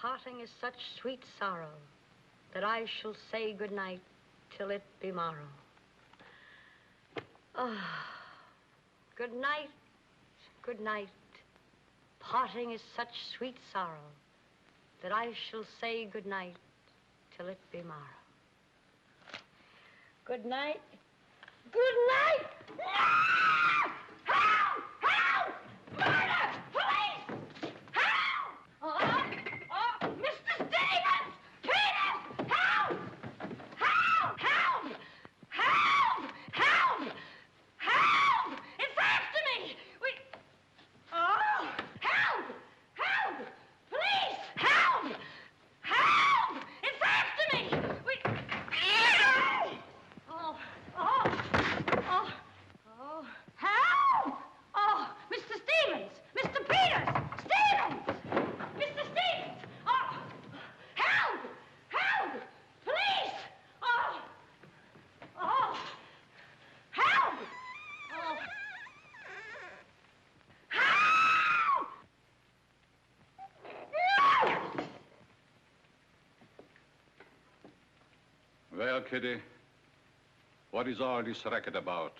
parting is such sweet sorrow that I shall say good night till it be morrow. Oh, good night, good night. Parting is such sweet sorrow that I shall say good night till it be morrow. Good night. Good night! Ah! Help! Help! Murder! Police! Help! Mr. Stevens! Peter! Help! Help! Help! Help! Help! Help! It's after me! Help! Help! Police! Help! Help! It's after me! Help! Oh, Mr. Stevens! Mr. Peters! Stevens! Mr. Stevens! Oh, help! Help! Police! Oh! Help! Oh! Help! Well, Kitty, what is all this racket about?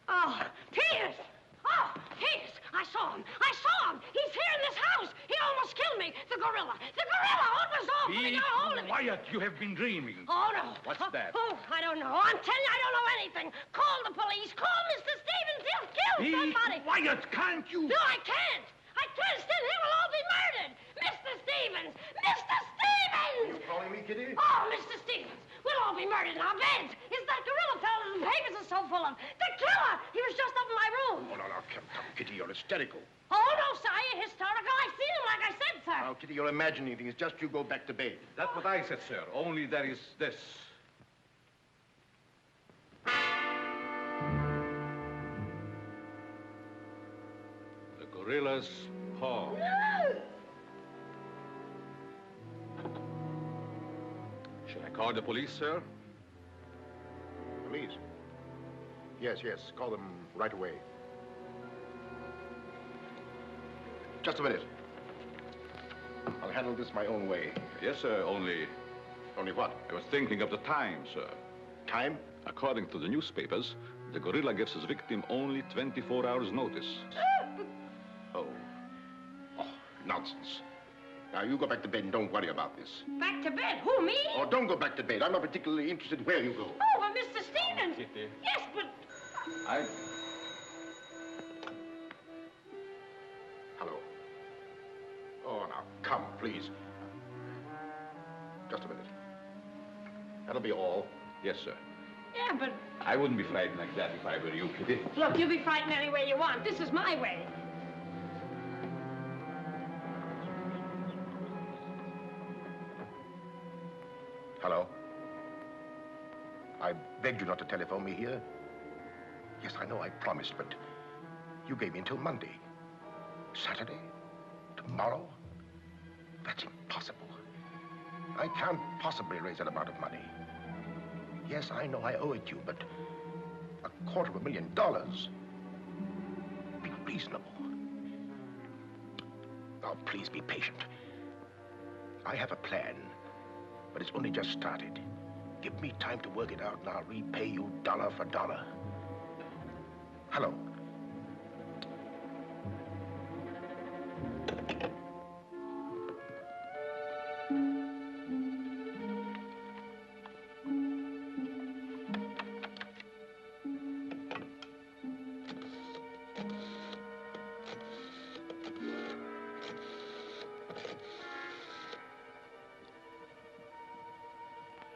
Oh, Peters! Oh, Peters! I saw him! I saw him! He's here in this house! He almost killed me! The gorilla! The gorilla! Oh, it was awful! He got hold of me! Quiet! You have been dreaming. Oh, no. What's that? Oh, I don't know. I'm telling you, I don't know anything. Call the police. Call Mr. Stevens. He'll kill somebody. Be quiet, can't you? No, I can't. I can't. Still, he will all be murdered. Mr. Stevens! Mr. Stevens! You calling me, Kitty? Oh, Mr. Stevens! We'll all be murdered in our beds. Is that gorilla fella the papers are so full of? The killer! He was just up in my room. Oh, no, come, Kitty, you're hysterical. Oh, no, sir, you're hysterical. I've seen him, like I said, sir. Now, Kitty, you're imagining things. Just you go back to bed. That's what I said, sir. Only there is this. The gorilla's paw. No! Should I call the police, sir? Police? Yes, call them right away. Just a minute. I'll handle this my own way. Yes, sir, only Only what? I was thinking of the time, sir. Time? According to the newspapers, the gorilla gives his victim only 24 hours notice. Oh, nonsense. Now, you go back to bed and don't worry about this. Back to bed? Who, me? Oh, don't go back to bed. I'm not particularly interested where you go. Oh, but Mr. Stevens. Kitty. Yes, but... Hello. Oh, now, come, please. Just a minute. That'll be all. Yes, sir. Yeah, but... I wouldn't be frightened like that if I were you, Kitty. Look, you be frightened any way you want. This is my way. Hello? I begged you not to telephone me here. Yes, I know I promised, but you gave me until Monday. Saturday? Tomorrow? That's impossible. I can't possibly raise that amount of money. Yes, I know I owe it you, but $250,000. Be reasonable. Now, please be patient. I have a plan, but it's only just started. Give me time to work it out, and I'll repay you dollar for dollar. Hello.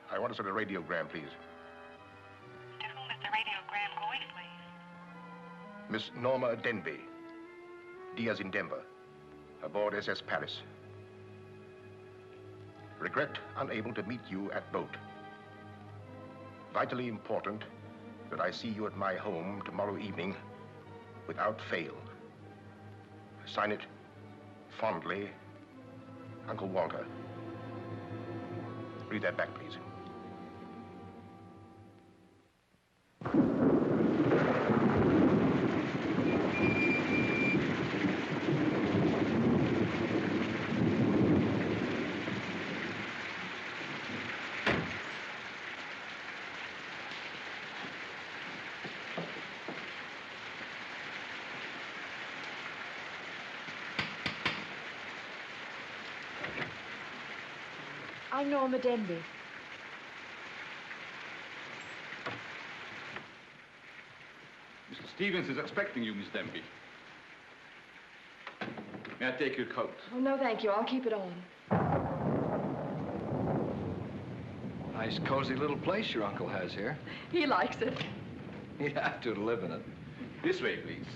I want to send a radiogram, please. To whom is the radiogram going, please? Miss Norma Denby, Diaz in Denver, aboard SS Paris. Regret unable to meet you at boat. Vitally important that I see you at my home tomorrow evening without fail. Sign it, fondly, Uncle Walter. Read that back, please. I'm Norma Denby. Mr. Stevens is expecting you, Miss Denby. May I take your coat? Oh, no, thank you. I'll keep it on. Nice, cozy little place your uncle has here. He likes it. He'd have to live in it. This way, please.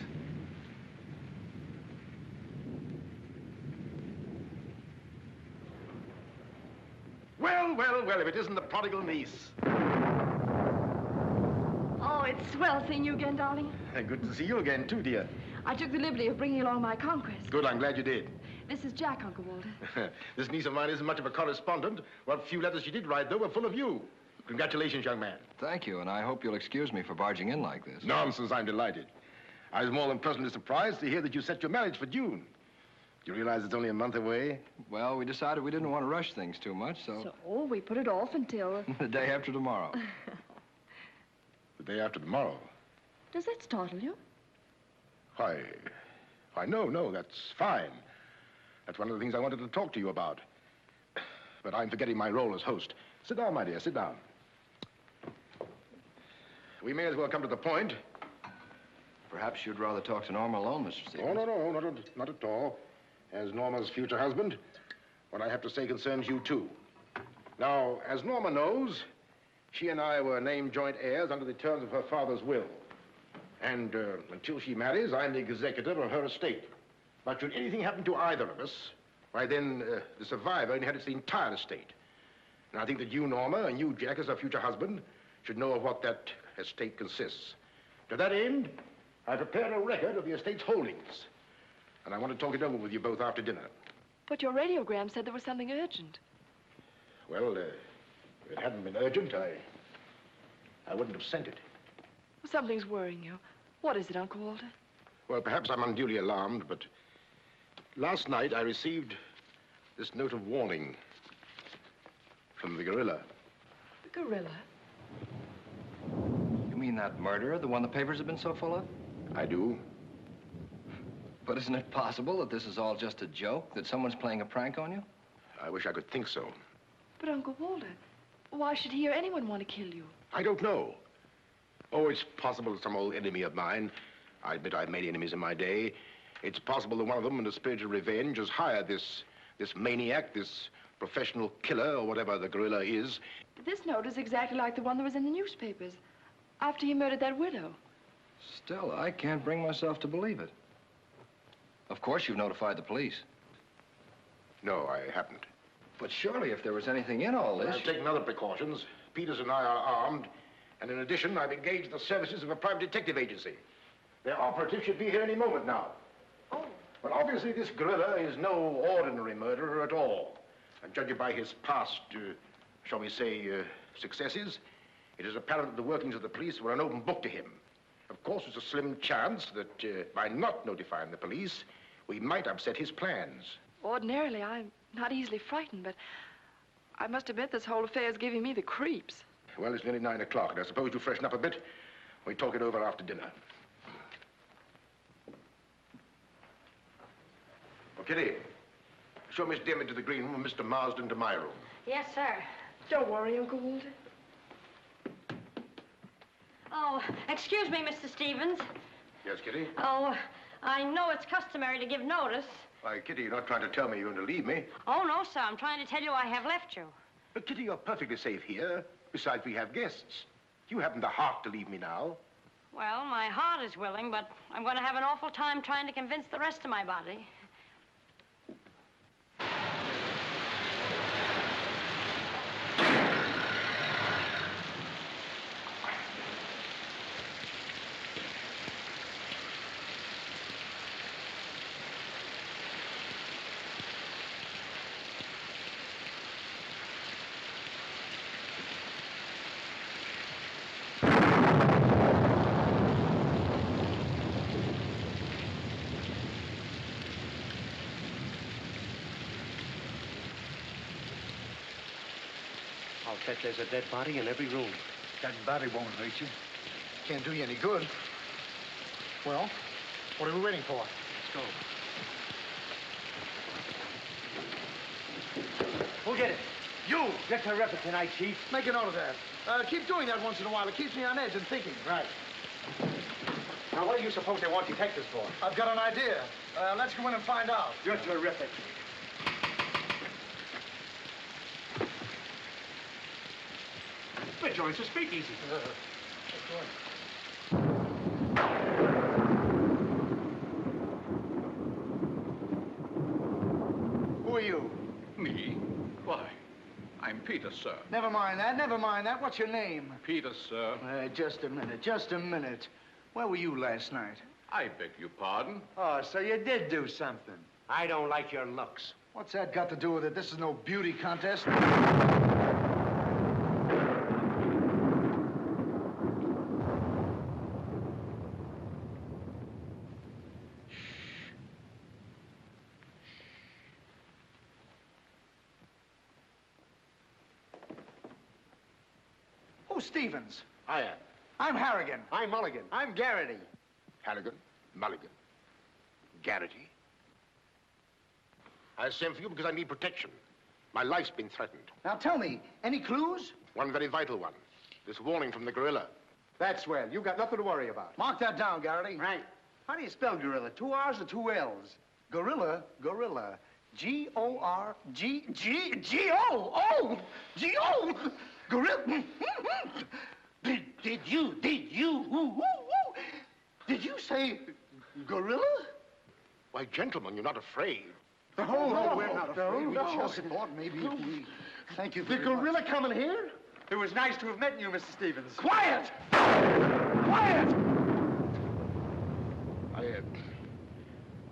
Well, well, well, if it isn't the prodigal niece. Oh, it's swell seeing you again, darling. Good to see you again, too, dear. I took the liberty of bringing along my conquest. Good, I'm glad you did. This is Jack, Uncle Walter. This niece of mine isn't much of a correspondent. What few letters she did write, though, were full of you. Congratulations, young man. Thank you, and I hope you'll excuse me for barging in like this. Nonsense, I'm delighted. I was more than pleasantly surprised to hear that you set your marriage for June. Do you realize it's only a month away? Well, we decided we didn't want to rush things too much, so we put it off until... the day after tomorrow. The day after tomorrow. Does that startle you? Why, no, that's fine. That's one of the things I wanted to talk to you about. But I'm forgetting my role as host. Sit down, my dear, sit down. We may as well come to the point. Perhaps you'd rather talk to Norma alone, Mr. Stevens. Oh, no, not at all. As Norma's future husband, what I have to say concerns you, too. Now, as Norma knows, she and I were named joint heirs under the terms of her father's will. And until she marries, I'm the executor of her estate. But should anything happen to either of us, why then the survivor inherits the entire estate. And I think that you, Norma, and you, Jack, as her future husband, should know of what that estate consists. To that end, I prepared a record of the estate's holdings. And I want to talk it over with you both after dinner. But your radiogram said there was something urgent. Well, if it hadn't been urgent, I wouldn't have sent it. Something's worrying you. What is it, Uncle Walter? Well, perhaps I'm unduly alarmed, but last night I received this note of warning from the gorilla. The gorilla? You mean that murderer, the one the papers have been so full of? I do. But isn't it possible that this is all just a joke, that someone's playing a prank on you? I wish I could think so. But, Uncle Walter, why should he or anyone want to kill you? I don't know. Oh, it's possible that some old enemy of mine, I admit I've made enemies in my day, it's possible that one of them, in the spirit of revenge, has hired this maniac, this professional killer, or whatever the gorilla is. This note is exactly like the one that was in the newspapers after he murdered that widow. Still, I can't bring myself to believe it. Of course, you've notified the police. No, I haven't. But surely, if there was anything in all this... I've taken other precautions. Peters and I are armed, and in addition, I've engaged the services of a private detective agency. Their operative should be here any moment now. Oh. But obviously, this gorilla is no ordinary murderer at all. And judging by his past, shall we say, successes, it is apparent that the workings of the police were an open book to him. Of course, there's a slim chance that by not notifying the police, we might upset his plans. Ordinarily, I'm not easily frightened, but I must admit this whole affair is giving me the creeps. Well, it's nearly 9 o'clock, and I suppose you freshen up a bit. We talk it over after dinner. Oh, Kitty, show Miss Dim into the green room and Mr. Marsden to my room. Yes, sir. Don't worry, Uncle Walter. Oh, excuse me, Mr. Stevens. Yes, Kitty? Oh, I know it's customary to give notice. Why, Kitty, you're not trying to tell me you're going to leave me. Oh, no, sir. I'm trying to tell you I have left you. But, Kitty, you're perfectly safe here. Besides, we have guests. You haven't the heart to leave me now. Well, my heart is willing, but I'm going to have an awful time trying to convince the rest of my body. I'll bet there's a dead body in every room. That body won't hurt you. Can't do you any good. Well, what are we waiting for? Let's go. Who'll get it? You! You're terrific tonight, Chief. Make a note of that. Keep doing that once in a while. It keeps me on edge and thinking. Right. Now, what do you suppose they want detectives for? I've got an idea. Let's go in and find out. You're terrific. The joint's a speakeasy. Who are you? Me? Why, I'm Peter, sir. Never mind that. Never mind that. What's your name? Peter, sir. Just a minute. Just a minute. Where were you last night? I beg your pardon. Oh, so you did do something. I don't like your looks. What's that got to do with it? This is no beauty contest. Who's Stevens? I am. I'm Harrigan. I'm Mulligan. I'm Garrity. Harrigan, Mulligan, Garrity. I sent for you because I need protection. My life's been threatened. Now tell me, any clues? One very vital one. This warning from the gorilla. That's well. You've got nothing to worry about. Mark that down, Garrity. Right. How do you spell gorilla? 2 R's or 2 L's? Gorilla, gorilla. G-O-R-G-G-G-O! G-O! Gorilla. Did you say gorilla? Why, gentlemen, you're not afraid. No, we're not afraid. We just thought maybe if we... Thank you The very much. gorilla coming here? It was nice to have met you, Mr. Stevens. Quiet! Quiet!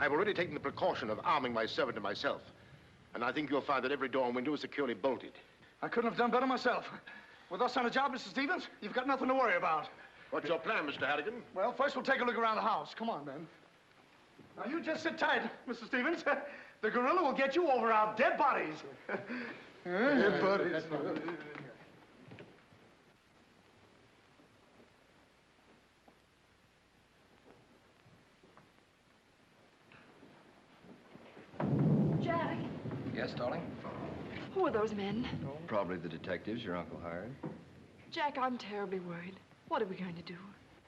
I've already taken the precaution of arming my servant and myself. And I think you'll find that every door and window is securely bolted. I couldn't have done better myself. With us on a job, Mr. Stevens, you've got nothing to worry about. What's your plan, Mr. Harrigan? Well, first we'll take a look around the house. Come on, then. Now, you just sit tight, Mr. Stevens. The gorilla will get you over our dead bodies. Dead bodies. Jack, Yes, darling? who are those men? Probably the detectives your uncle hired. Jack, I'm terribly worried. What are we going to do?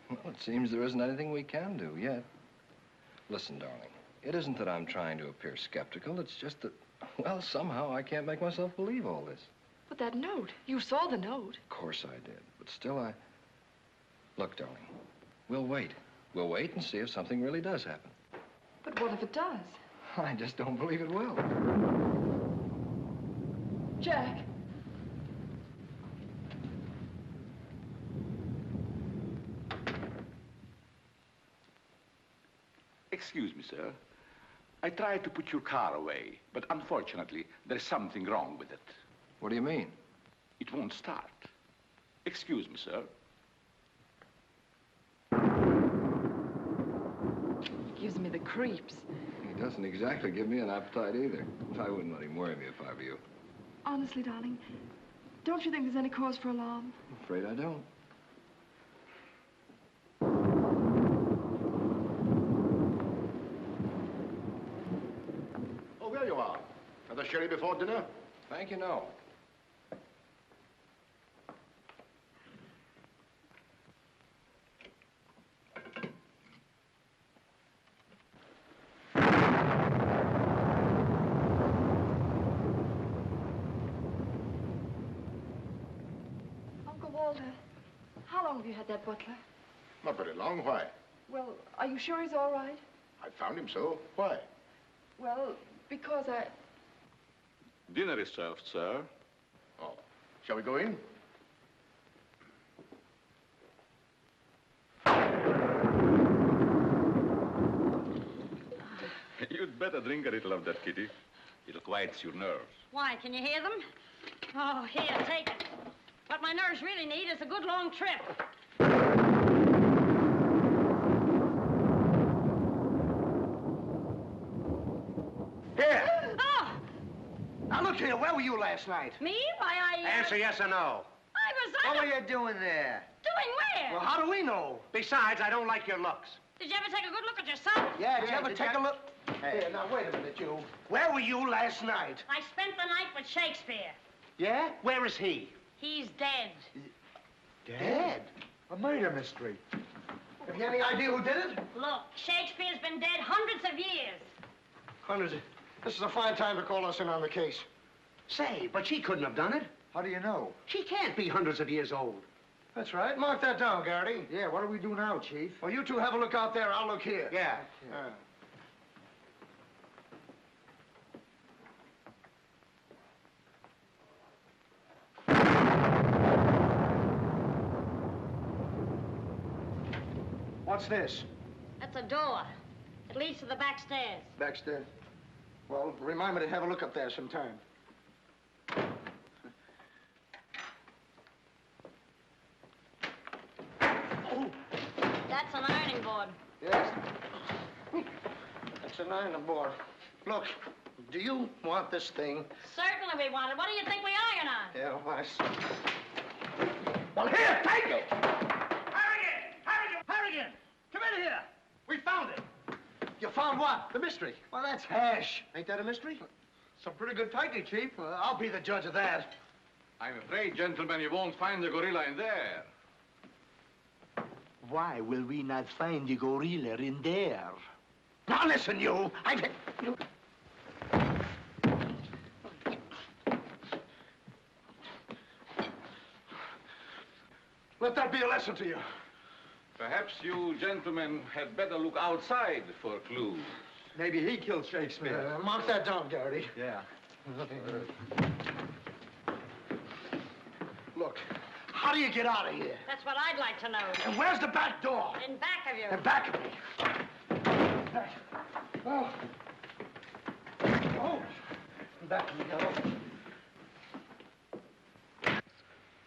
Well, it seems there isn't anything we can do yet. Listen, darling, it isn't that I'm trying to appear skeptical. It's just that, well, somehow I can't make myself believe all this. But that note, you saw the note. Of course I did, but still Look, darling, we'll wait. We'll wait and see if something really does happen. But what if it does? I just don't believe it will. Jack. Excuse me, sir. I tried to put your car away, but unfortunately, there's something wrong with it. What do you mean? It won't start. Excuse me, sir. Gives me the creeps. He doesn't exactly give me an appetite either. I wouldn't let him worry me if I were you. Honestly, darling, don't you think there's any cause for alarm? I'm afraid I don't. Oh, there you are. Another sherry before dinner? Thank you, no. Uncle Walter, how long have you had that butler? Not very long. Why? Well, are you sure he's all right? I found him so. Why? Well, because I... Dinner is served, sir. Oh. Shall we go in? You'd better drink a little of that, Kitty. It'll quiet your nerves. Why, can you hear them? Oh, here, take it. What my nerves really need is a good long trip. Here. Oh, Now, look here. Where were you last night? me? Why, Answer yes or no. I What was... were you doing there? Doing where? Well, how do we know? Besides, I don't like your looks. Did you ever take a good look at yourself? Yeah, did you ever did take you- a look? Hey. Here, now, wait a minute, you. Where were you last night? I spent the night with Shakespeare. Yeah? Where is he? He's dead. Dead? A murder mystery. Have you any idea who did it? Look, Shakespeare's been dead hundreds of years. Hundreds. This is a fine time to call us in on the case. Say, but she couldn't have done it. How do you know? She can't be hundreds of years old. That's right. Mark that down, Garrity. Yeah, what do we do now, Chief? Well, you two have a look out there. I'll look here. Yeah. What's this? That's a door. It leads to the back stairs. Backstairs. Well, remind me to have a look up there sometime. That's an ironing board. Yes. That's an ironing board. Look, do you want this thing? Certainly we want it. What do you think we iron on? Yeah, well, I see. Well, here, take it! Harrigan! Come in here! We found it. You found what? The mystery. Well, that's hash. Ain't that a mystery? Some pretty good tightly, Chief. I'll be the judge of that. I'm afraid, gentlemen, you won't find the gorilla in there. Why will we not find the gorilla in there? Now listen, you. Let that be a lesson to you. Perhaps you gentlemen had better look outside for clues. Maybe he killed Shakespeare. Mark that down, Garrity. Yeah. Look, how do you get out of here? That's what I'd like to know. And where's the back door? In back of you. In back of me. Oh. Oh. Back we go.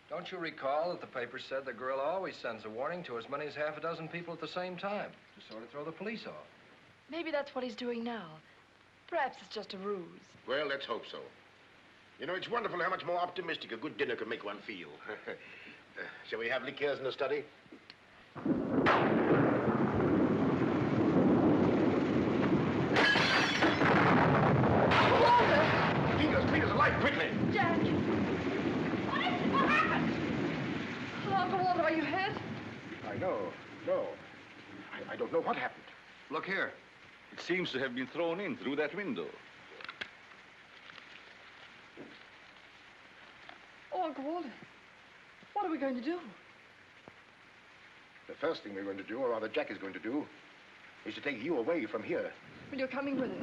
Don't you recall that the paper said the gorilla always sends a warning to as many as half a dozen people at the same time to sort of throw the police off? Maybe that's what he's doing now. Perhaps it's just a ruse. Well, let's hope so. You know, it's wonderful how much more optimistic a good dinner can make one feel. Shall we have liqueurs in the study? Walter! Peters, alight, quickly! Jack! What happened? Oh, Uncle Walter, are you hurt? I know. No. I don't know what happened. Look here. It seems to have been thrown in through that window. Oh, Uncle Walter, what are we going to do? The first thing we're going to do, or rather Jack is going to do, is to take you away from here. Well, you're coming with us.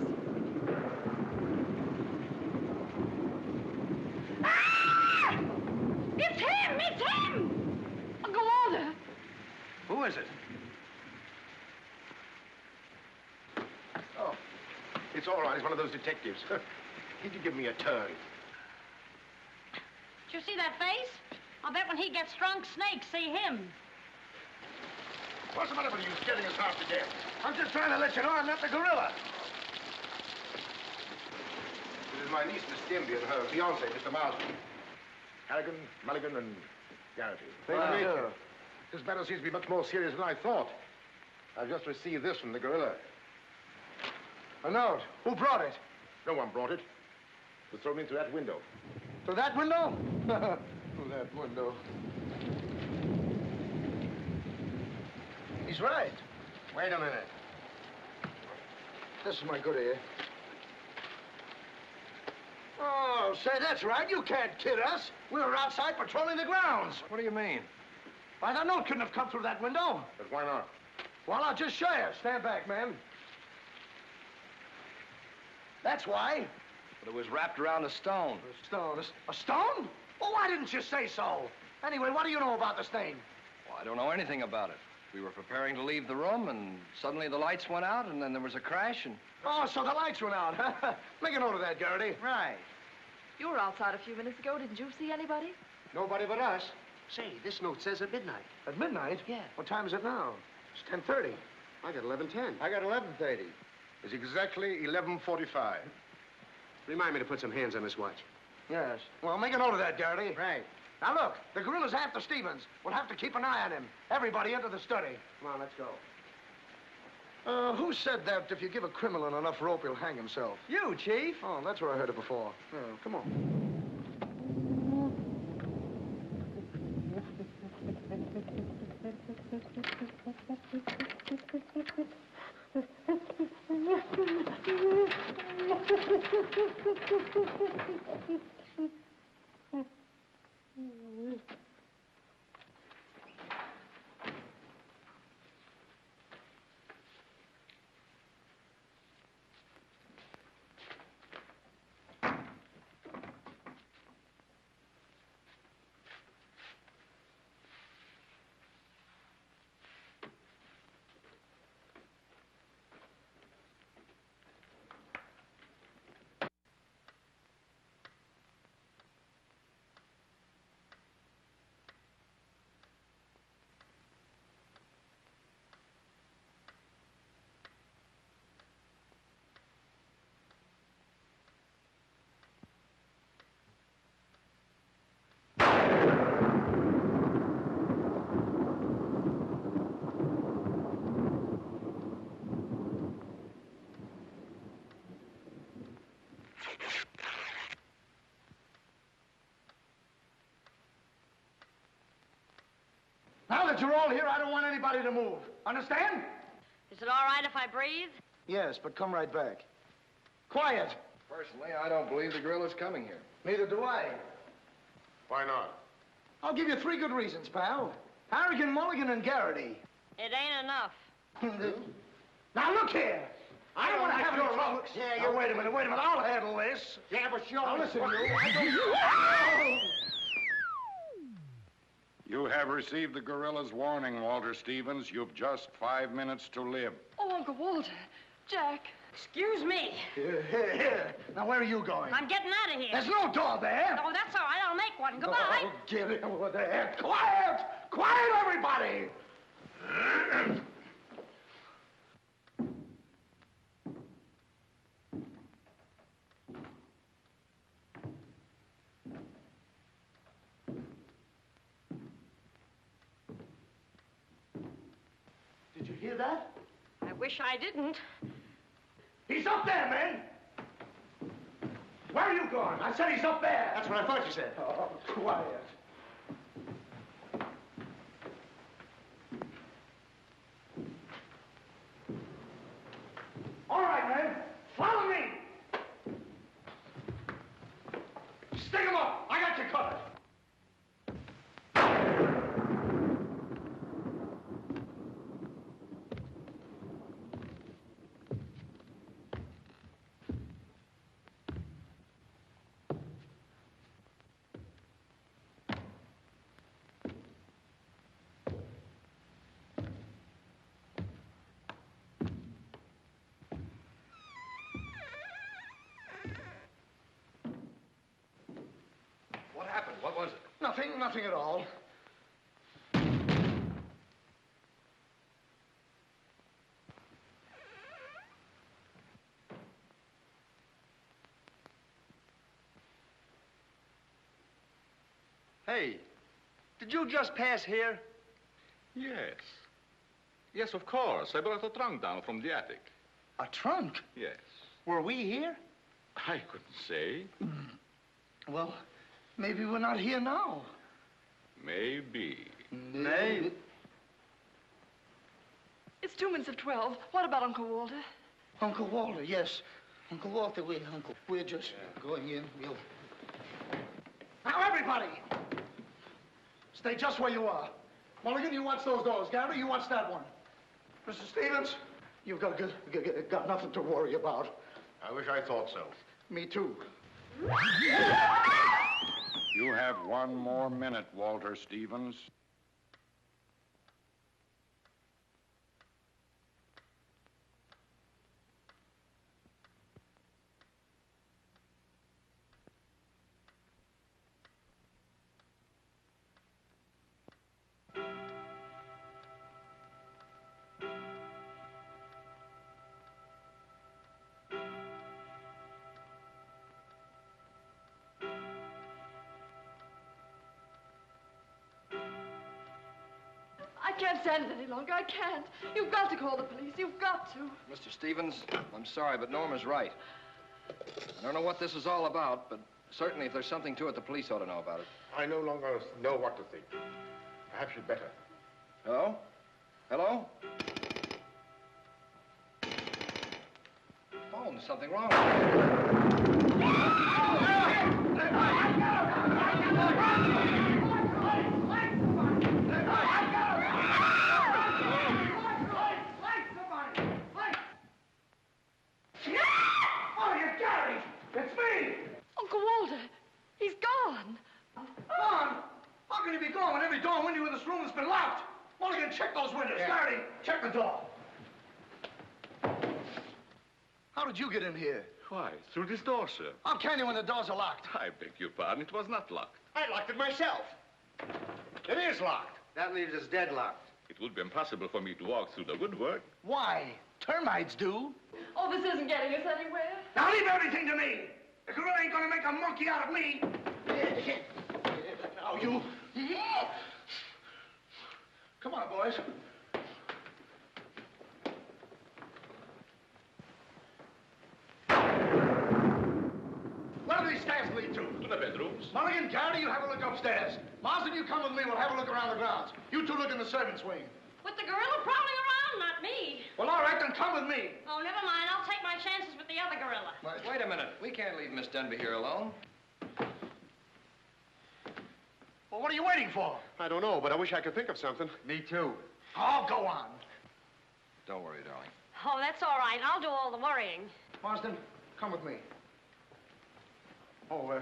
Ah! It's him! It's him! Uncle Walter! Who is it? Oh, it's all right. It's one of those detectives. He could give me a turn. Did you see that face? I'll bet when he gets drunk, snakes see him. What's the matter with you scaring us half to death? I'm just trying to let you know I'm not the gorilla. This is my niece, Miss Demby, and her fiancé, Mr. Marsden. Harrigan, Mulligan, and Garrity. Pleased to meet you. This matter seems to be much more serious than I thought. I've just received this from the gorilla. A note. Who brought it? No one brought it. It was thrown in through that window. Through that window? Through that window. He's right. Wait a minute. This is my good ear. Oh, say, that's right. You can't kid us. We were outside patrolling the grounds. What do you mean? Why, that note couldn't have come through that window. But why not? Well, I'll just show you. Stand back, man. That's why. But it was wrapped around a stone. A stone. A stone? Well, why didn't you say so? Anyway, what do you know about this thing? Well, I don't know anything about it. We were preparing to leave the room, and suddenly the lights went out, and then there was a crash, and... Oh, so the lights went out. Make a note of that, Garrity. Right. You were outside a few minutes ago. Didn't you see anybody? Nobody but us. Say, this note says at midnight. At midnight? Yeah. What time is it now? It's 10:30. I got 11:10. I got 11:30. It's exactly 11:45. Remind me to put some hands on this watch. Yes. Well, make a note of that, Garrity. Right. Now, look, the gorilla's after Stevens. We'll have to keep an eye on him. Everybody into the study. Come on, let's go. Who said that if you give a criminal enough rope, he'll hang himself? You, Chief. Oh, that's where I heard it before. Come on. Now that you're all here, I don't want anybody to move. Understand? Is it all right if I breathe? Yes, but come right back. Quiet. Personally, I don't believe the gorilla's coming here. Neither do I. Why not? I'll give you 3 good reasons, pal. Harrigan, Mulligan, and Garrity. It ain't enough. Now, look here. I don't want to have any trouble. Yeah, wait a minute. I'll handle this. Yeah, but you Now, listen, you. I don't... You have received the gorilla's warning, Walter Stevens. You've just 5 minutes to live. Oh, Uncle Walter. Jack. Excuse me. Here. Now, where are you going? I'm getting out of here. There's no door there. Oh, that's all right. I'll make one. Goodbye. Oh, get over there. Quiet! Quiet, everybody! Did you hear that? I wish I didn't. He's up there, man! Where are you going? I said he's up there. That's what I thought you said. Oh, quiet. All right, man. Follow me. Stick him up. I got you covered. What happened? What was it? Nothing at all. Hey, did you just pass here? Yes. Yes, of course. I brought a trunk down from the attic. A trunk? Yes. Were we here? I couldn't say. Well, maybe we're not here now. Maybe. Maybe. It's 2 minutes of 12. What about Uncle Walter? Uncle Walter, yes. Uncle Walter, we're just going in. We'll... Now, everybody! Stay just where you are. Mulligan, you watch those doors. Gary, you watch that one. Mr. Stevens, you've got nothing to worry about. I wish I thought so. Me too. You have 1 more minute, Walter Stevens. I can't stand it any longer. I can't. You've got to call the police. You've got to. Mr. Stevens, I'm sorry, but Norma's right. I don't know what this is all about, but certainly if there's something to it, the police ought to know about it. I no longer know what to think. Perhaps you'd better. Hello? Hello? Phone, something wrong with it. door and window in this room has been locked. Mulligan, check those windows. Garrity, check the door. How did you get in here? Why, through this door, sir. How can you when the doors are locked? I beg your pardon, it was not locked. I locked it myself. It is locked. That leaves us deadlocked. It would be impossible for me to walk through the woodwork. Why? Termites do. Oh, this isn't getting us anywhere. Now leave everything to me. The gorilla ain't gonna make a monkey out of me. Now you. Come on, boys. Where do these stairs lead to? To the bedrooms. Mulligan, Garrity, you have a look upstairs. Marsden, you come with me. We'll have a look around the grounds. You two look in the servants' wing. With the gorilla prowling around, not me. Well, all right, then come with me. Oh, never mind. I'll take my chances with the other gorilla. Wait a minute. We can't leave Miss Denby here alone. Well, what are you waiting for? I don't know, but I wish I could think of something. Me too. Oh, go on. Don't worry, darling. Oh, that's all right. I'll do all the worrying. Marsden, come with me. Oh,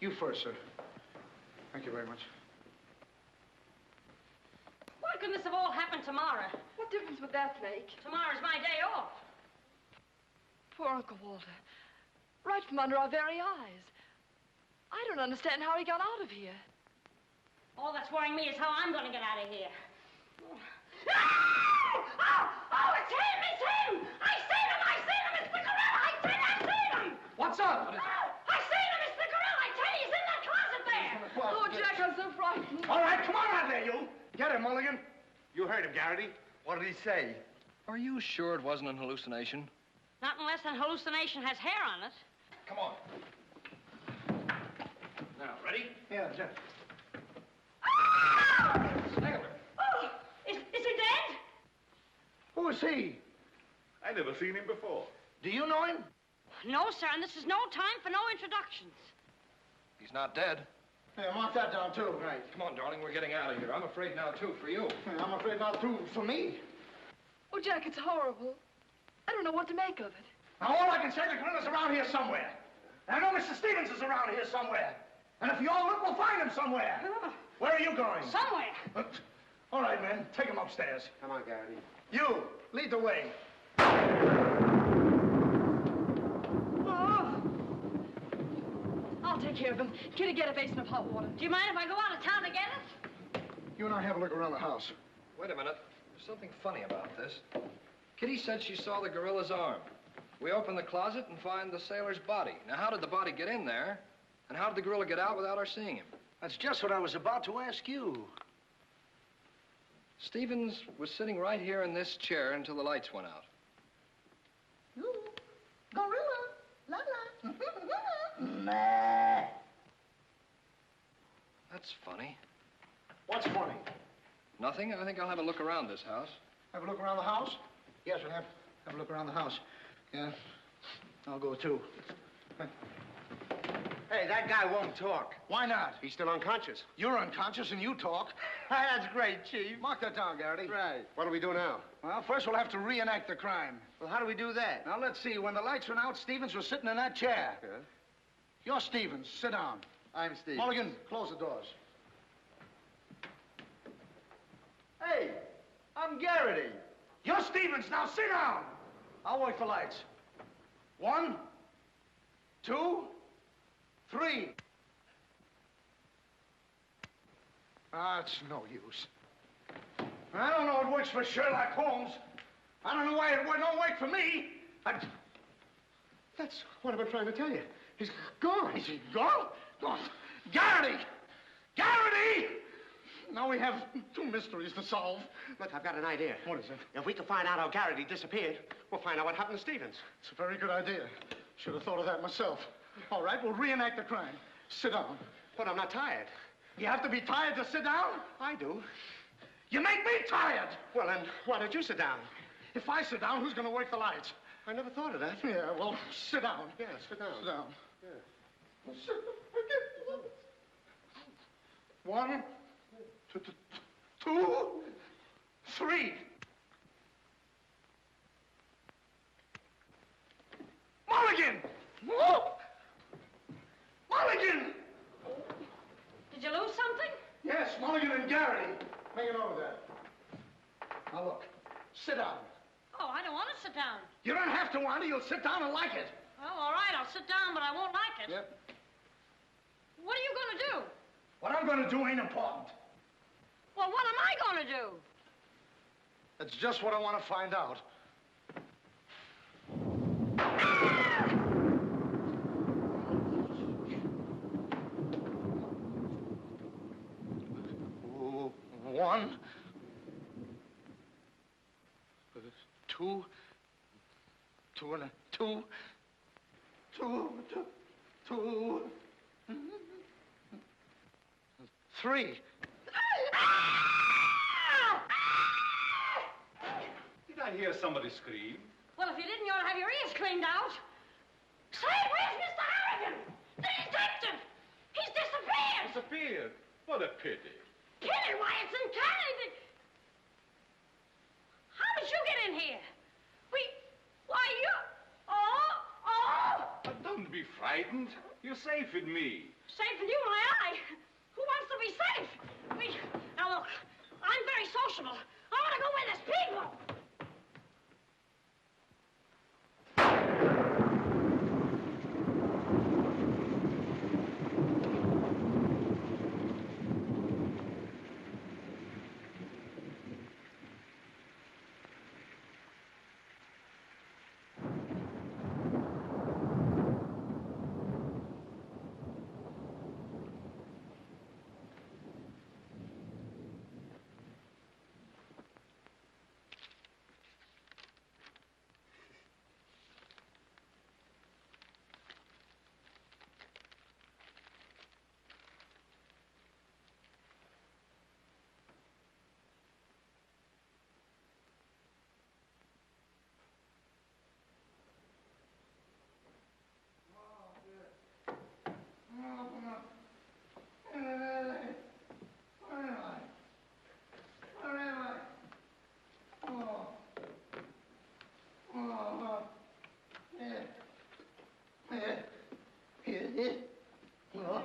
you first, sir. Thank you very much. Why couldn't this have all happened tomorrow? What difference would that make? Tomorrow's my day off. Poor Uncle Walter. Right from under our very eyes. I don't understand how he got out of here. All that's worrying me is how I'm going to get out of here. Oh, it's him! It's him! I seen him! I seen him! It's the gorilla! I seen him! What's up? I seen him! It's the gorilla! I tell you, he's in that closet there! Oh, Jack, I'm so frightened. All right, come on out there, you. Get him, Mulligan. You heard him, Garrity. What did he say? Are you sure it wasn't an hallucination? Not unless an hallucination has hair on it. Come on. Now, ready? Yeah, Jeff. Oh, is he dead? Who is he? I never seen him before. Do you know him? No, sir, and this is no time for no introductions. He's not dead. Yeah, mark that down, too. Right. Come on, darling, we're getting out of here. I'm afraid now, too, for you. Yeah, I'm afraid not, too, for me. Oh, Jack, it's horrible. I don't know what to make of it. Now, all I can say, the gorilla's around here somewhere. And I know Mr. Stevens is around here somewhere. And if you all look, we'll find him somewhere. Where are you going? Somewhere. All right, men, take him upstairs. Come on, Garrity. You, lead the way. Oh. I'll take care of him. Kitty, get a basin of hot water. Do you mind if I go out of town to get it? You and I have a look around the house. Wait a minute. There's something funny about this. Kitty said she saw the gorilla's arm. We open the closet and find the sailor's body. Now, how did the body get in there? And how did the gorilla get out without our seeing him? That's just what I was about to ask you. Stevens was sitting right here in this chair until the lights went out. Ooh, gorilla, la la. Nah. That's funny. What's funny? Nothing. I think I'll have a look around this house. Have a look around the house? Yes, we'll have a look around the house. Yeah, I'll go too. Hey, that guy won't talk. Why not? He's still unconscious. You're unconscious and you talk. That's great, Chief. Mark that down, Garrity. Right. What do we do now? Well, first we'll have to reenact the crime. Well, how do we do that? Now, let's see. When the lights went out, Stevens was sitting in that chair. Yeah? You're Stevens. Sit down. I'm Steve. Mulligan, close the doors. Hey, I'm Garrity. You're Stevens. Now, sit down. I'll wait for lights. 1, 2, 3. It's no use. I don't know it works for Sherlock Holmes. I don't know why it don't work for me. That's what I've been trying to tell you. He's gone. Is he gone? Gone. Garrity! Garrity! Now we have 2 mysteries to solve. Look, I've got an idea. What is it? If we can find out how Garrity disappeared, we'll find out what happened to Stevens. It's a very good idea. Should have thought of that myself. All right, we'll reenact the crime. Sit down. But I'm not tired. You have to be tired to sit down? I do. You make me tired. Well, then, why don't you sit down? If I sit down, who's going to work the lights? I never thought of that. Yeah, well, sit down. Yeah, sit down. Sit down. Yeah. 1, 2, 3. Mulligan! Whoa! Mulligan! Did you lose something? Yes, Mulligan and Garrity. You don't have to want it. You'll sit down and like it. Well, all right, I'll sit down, but I won't like it. Yep. What are you going to do? What I'm going to do ain't important. Well, what am I going to do? That's just what I want to find out. One. Two. Two and a two. Two. Three. Did I hear somebody scream? Well, if you didn't, you ought to have your ears cleaned out. Say, where's Mr. Harrigan? The detective! He's disappeared! Disappeared? What a pity. Pity? Why, it's uncanny. How did you get in here? Why, you... Oh! But don't be frightened. You're safe with me. Safe with you, my eye. Who wants to be safe? Now, look, I'm very sociable. I want to go where there's people.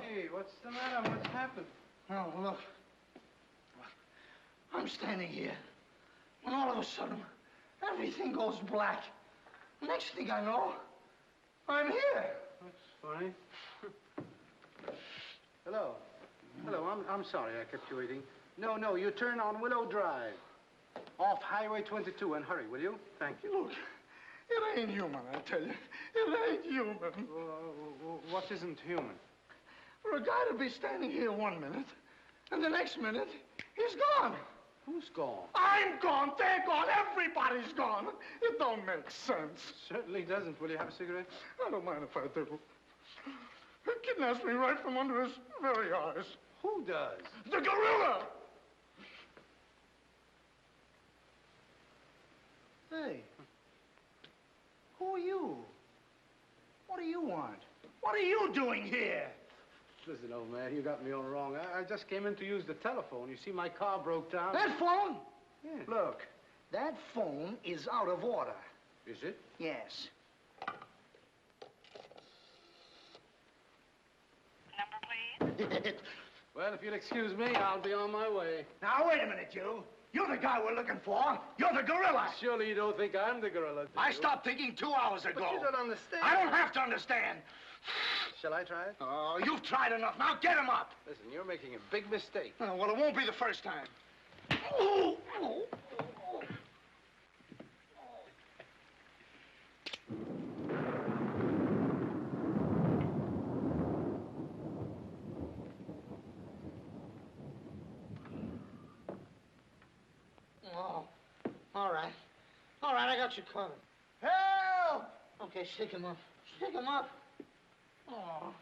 Hey, what's the matter? What's happened? Oh, look. I'm standing here, when all of a sudden, everything goes black. Next thing I know, I'm here. That's funny. Hello. Hello, I'm sorry I kept you waiting. No, you turn on Willow Drive. Off Highway 22, and hurry, will you? Thank you. Look, it ain't human, I tell you. It ain't human. What isn't human? For a guy to be standing here 1 minute, and the next minute, he's gone. Who's gone? I'm gone, they're gone, everybody's gone. It don't make sense. Certainly doesn't. Will you have a cigarette? I don't mind if I do. He kidnaps me right from under his very eyes. Who does? The gorilla! Hey, who are you? What do you want? What are you doing here? Listen, old man, you got me all wrong. I just came in to use the telephone. You see, my car broke down. That phone? Yeah. Look, that phone is out of order. Is it? Yes. Number, please. Well, if you'll excuse me, I'll be on my way. Now, wait a minute, you. You're the guy we're looking for. You're the gorilla. Surely you don't think I'm the gorilla, do I you? stopped thinking 2 hours ago. But you don't understand. I don't have to understand. Shall I try it? Oh, you've tried enough. Now get him up. Listen, you're making a big mistake. Oh, well, it won't be the first time. Oh. Oh, all right. All right, I got you covered. Help! Okay, shake him up. Shake him up. Oh.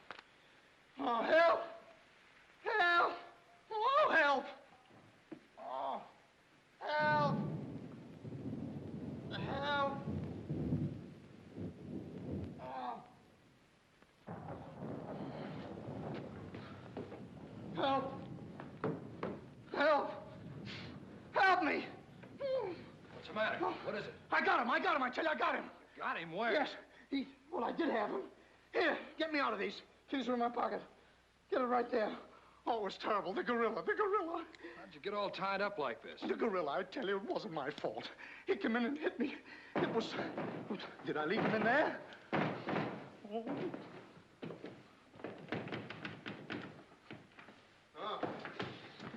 Oh, help! Help! Oh, help! Oh, help! Help! Oh. Help! Help! Help me! What's the matter? What is it? I got him, I tell you, I got him. Got him where? Yes, well, I did have him. Here, get me out of these. Keys are in my pocket. Get it right there. Oh, it was terrible. The gorilla. How'd you get all tied up like this? The gorilla, I tell you, it wasn't my fault. He came in and hit me. It was... Did I leave him in there? Oh.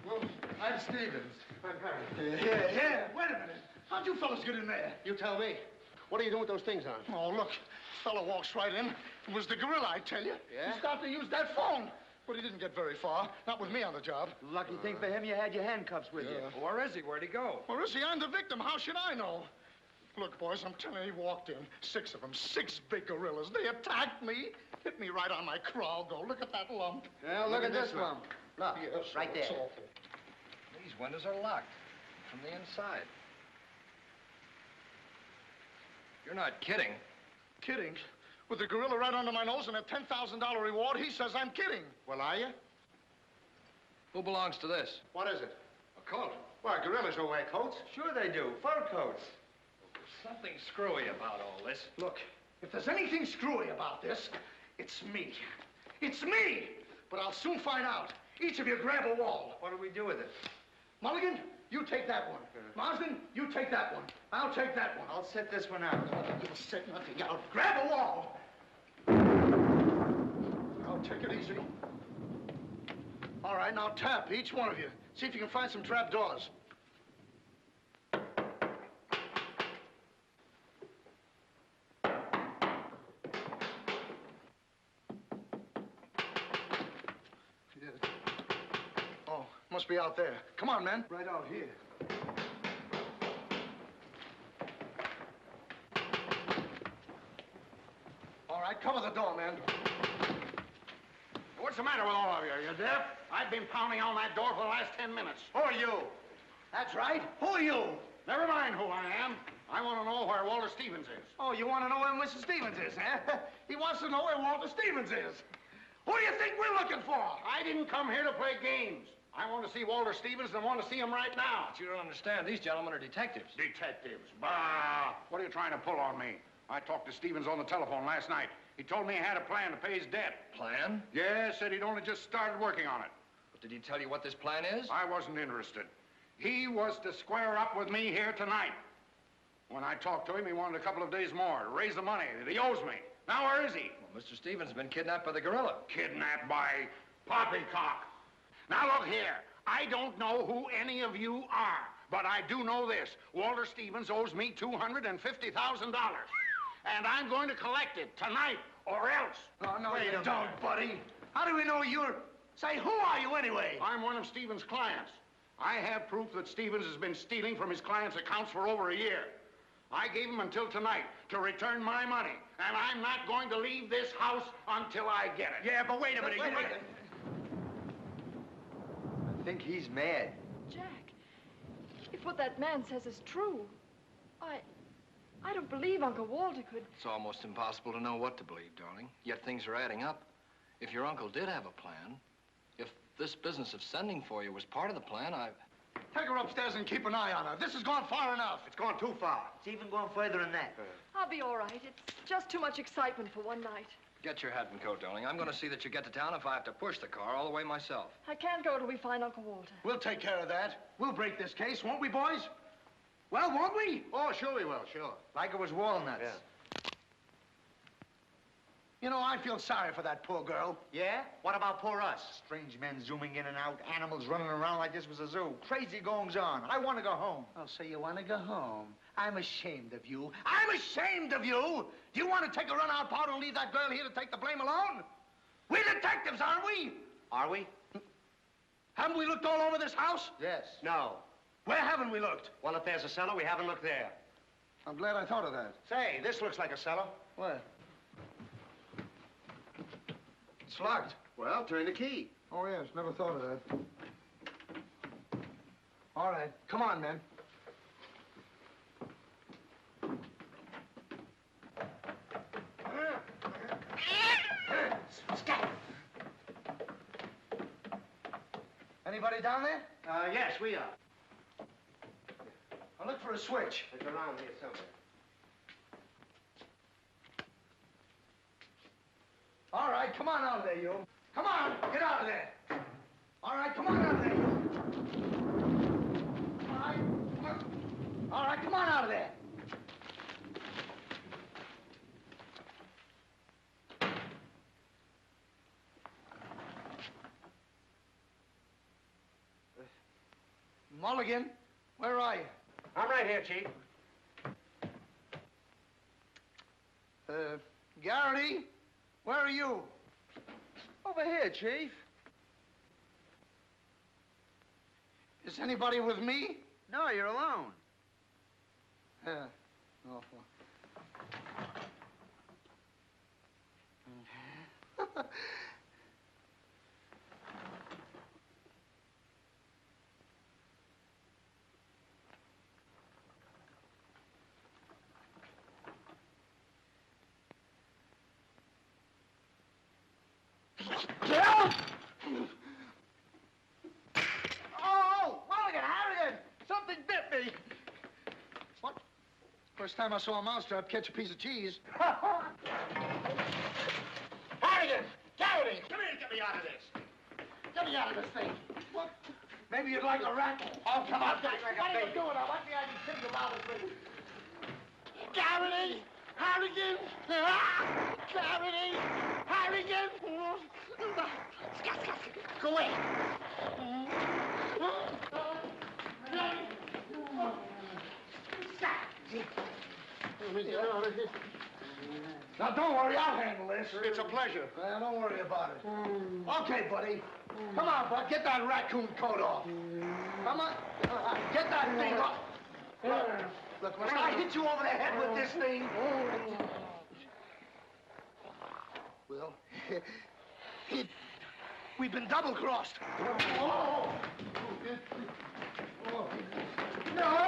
Well, I'm Stevens. I'm Harry. Yeah. Wait a minute. How'd you fellas get in there? You tell me. What are you doing with those things on? Oh, look. Fella walks right in. It was the gorilla, I tell you. Yeah? He started to use that phone. But he didn't get very far. Not with me on the job. Lucky thing for him, you had your handcuffs with you. Well, where is he? Where'd he go? Where is he? I'm the victim. How should I know? Look, boys, I'm telling you, he walked in. 6 of them. 6 big gorillas. They attacked me. Hit me right on my crow. Go, look at that lump. Yeah, look at this lump. Look, yes, right there. it's awful. These windows are locked from the inside. You're not kidding. Kidding? With the gorilla right under my nose and a $10,000 reward, he says I'm kidding. Well, are you? Who belongs to this? What is it? A coat. Why, gorillas don't wear coats. Sure they do. Fur coats. Something screwy about all this. Look, if there's anything screwy about this, it's me. It's me! But I'll soon find out. Each of you grab a wall. What do we do with it? Mulligan, you take that one. Marsden, you take that one. I'll take that one. I'll set this one out. You'll set nothing out. Grab a wall. Now, take it easy. All right, now tap, each one of you. See if you can find some trap doors. Oh, must be out there. Come on, man. Right out here. All right, cover the door, man. What's the matter with all of you? Are you deaf? I've been pounding on that door for the last 10 minutes. Who are you? That's right. Who are you? Never mind who I am. I want to know where Walter Stevens is. Oh, you want to know where Mr. Stevens is, huh? He wants to know where Walter Stevens is. Who do you think we're looking for? I didn't come here to play games. I want to see Walter Stevens and want to see him right now. But you don't understand. These gentlemen are detectives. Detectives? Bah! What are you trying to pull on me? I talked to Stevens on the telephone last night. He told me he had a plan to pay his debt. Plan? Yeah, said he'd only just started working on it. But did he tell you what this plan is? I wasn't interested. He was to square up with me here tonight. When I talked to him, he wanted a couple of days more to raise the money that he owes me. Now, where is he? Well, Mr. Stevens has been kidnapped by the gorilla. Kidnapped by poppycock. Now, look here. I don't know who any of you are, but I do know this. Walter Stevens owes me $250,000. And I'm going to collect it tonight, or else. Oh, no, you don't, buddy. How do we know you're... Say, who are you anyway? I'm one of Stevens' clients. I have proof that Stevens has been stealing from his clients' accounts for over a year. I gave him until tonight to return my money, and I'm not going to leave this house until I get it. Yeah, but wait a minute. I think he's mad. Jack, if what that man says is true, I don't believe Uncle Walter could... It's almost impossible to know what to believe, darling. Yet things are adding up. If your uncle did have a plan, if this business of sending for you was part of the plan, Take her upstairs and keep an eye on her. This has gone far enough. It's gone too far. It's even going further than that. I'll be all right. It's just too much excitement for one night. Get your hat and coat, darling. I'm going to see that you get to town if I have to push the car all the way myself. I can't go till we find Uncle Walter. We'll take care of that. We'll break this case, won't we, boys? Well, won't we? Oh, sure we will, sure. Like it was walnuts. Yeah. You know, I feel sorry for that poor girl. Yeah? What about poor us? Strange men zooming in and out, animals running around like this was a zoo. Crazy goings on. I want to go home. Oh, so you want to go home? I'm ashamed of you. I'm ashamed of you! Do you want to take a run-out powder and leave that girl here to take the blame alone? We're detectives, aren't we? Are we? Haven't we looked all over this house? Yes. No. Where haven't we looked? Well, if there's a cellar, we haven't looked there. I'm glad I thought of that. Say, this looks like a cellar. Where? It's locked. Well, turn the key. Oh, yes, never thought of that. All right, come on, men. Anybody down there? Yes, we are. I'll look for a switch. It's around here somewhere. All right, come on out of there, you. Come on, get out of there. All right, come on out of there. All right, come on. All right, come on out of there. Mulligan, where are you? I'm right here, Chief. Garrity, where are you? Over here, Chief. Is anybody with me? No, you're alone. Yeah. Oh, well. Oh, Mulligan, Harrigan! Something bit me. What? First time I saw a mousetrap catch a piece of cheese. Harrigan! Garrity! Come here and get me out of this. Get me out of this thing. What? Maybe you'd like a rat. Oh, come on, back like what are you doing? I want the idea to think about it, please. Garrity! Harrigan! Garrity! Harrigan! Go away! Now, don't worry, I'll handle this. It's a pleasure. Well, don't worry about it. Okay, buddy. Come on, bud, get that raccoon coat off. Come on. Get that thing off. Look, when I hit you over the head with this thing... Well, we've been double-crossed. Oh. No!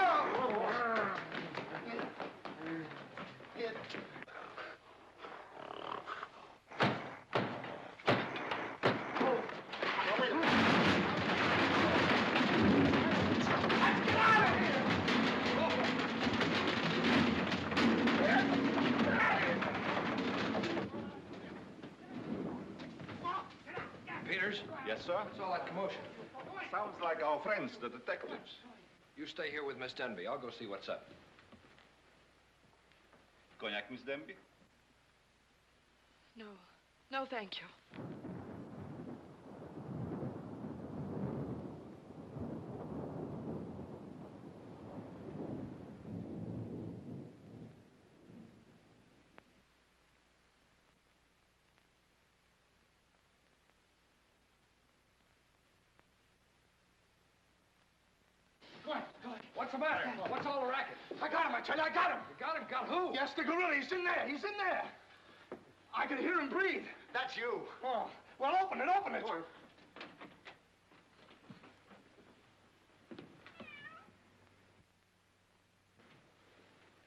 Peters? Yes, sir? What's all that commotion? Sounds like our friends, the detectives. You stay here with Miss Denby. I'll go see what's up. Cognac, Miss Denby? No. No, thank you. What's the matter? What's all the racket? I got him, I tell you, I got him. You got him? Got who? Yes, the gorilla, he's in there, he's in there. I can hear him breathe. That's you. Oh, well, open it, open it.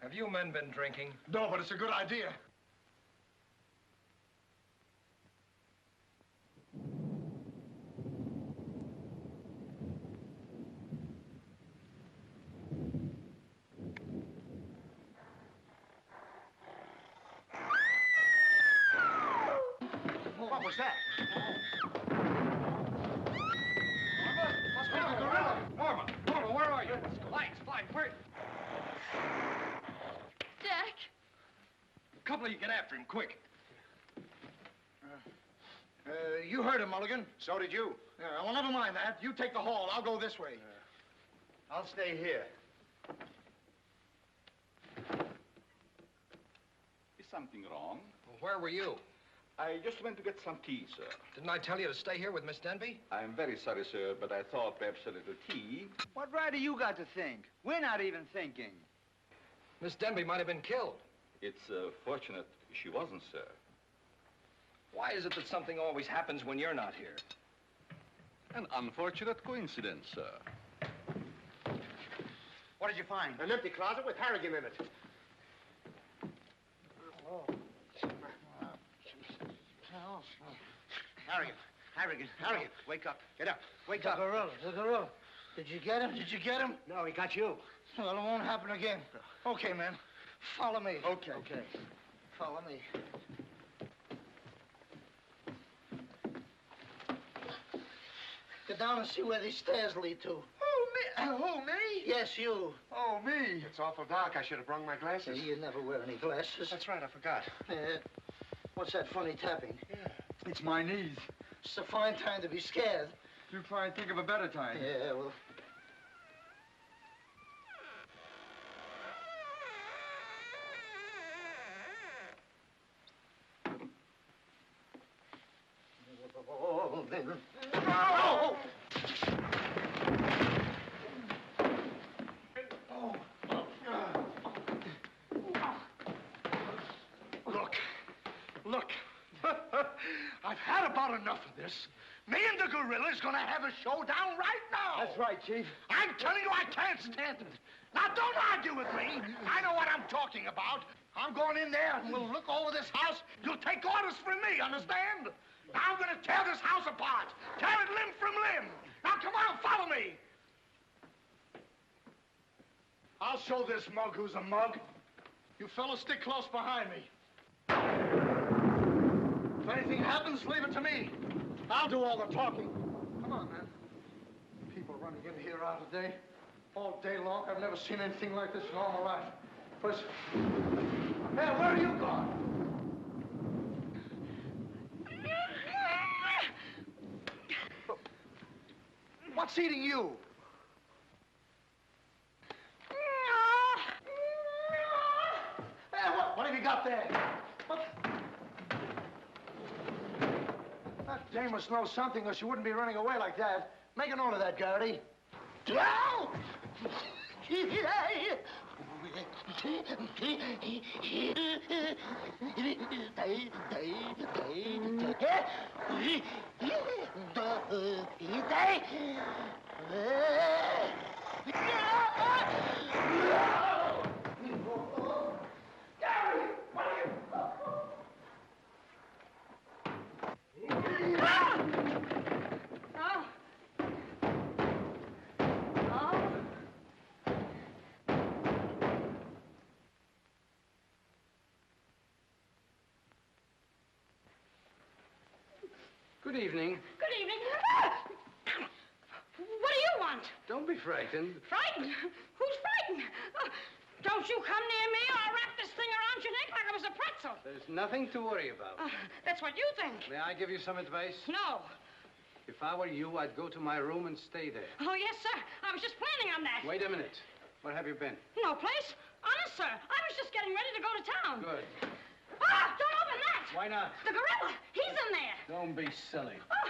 Have you men been drinking? No, but it's a good idea. What was that? Norma, where are you? Lights, where? Jack! A couple of you get after him, quick. You heard him, Mulligan. So did you. Yeah, well, never mind that. You take the hall. I'll go this way. I'll stay here. Is something wrong? Well, where were you? I just went to get some tea, sir. Didn't I tell you to stay here with Miss Denby? I'm very sorry, sir, but I thought perhaps a little tea. What right do you got to think? We're not even thinking. Miss Denby might have been killed. It's fortunate she wasn't, sir. Why is it that something always happens when you're not here? An unfortunate coincidence, sir. What did you find? An empty closet with Harrigan in it. Harrigan, wake up. Get up. Wake up. The gorilla. Did you get him? Did you get him? No, he got you. Well, it won't happen again. Okay, man. Follow me. Okay. Follow me. Go down and see where these stairs lead to. Who, me? Yes, you. Oh, me. It's awful dark. I should have brought my glasses. You never wear any glasses. That's right, I forgot. What's that funny tapping? Yeah. It's my knees. It's a fine time to be scared. You try and think of a better time. Yeah, well... Oh! Look. I've had about enough of this. Me and the gorilla's gonna have a showdown right now. That's right, Chief. I'm telling you, I can't stand it. Now, don't argue with me. I know what I'm talking about. I'm going in there and we'll look over this house. You'll take orders from me, understand? Now, I'm gonna tear this house apart. Tear it limb from limb. Now, come on, follow me. I'll show this mug who's a mug. You fellas stick close behind me. If anything happens, leave it to me. I'll do all the talking. Come on, man. People running in here out today, all day long. I've never seen anything like this in all my life. First, hey, where are you going? What's eating you? Hey, what have you got there? What? That dame must know something or she wouldn't be running away like that. Make a note of that, Garrity. Good evening. Good evening. What do you want? Don't be frightened. Frightened? Who's frightened? Don't you come near me or I'll wrap this thing around your neck like it was a pretzel. There's nothing to worry about. That's what you think. May I give you some advice? No. If I were you, I'd go to my room and stay there. Oh, yes, sir. I was just planning on that. Wait a minute. Where have you been? No place. Honest, sir. I was just getting ready to go to town. Good. Ah, don't open that. Why not? The gorilla. He's in there. Don't be silly. Oh.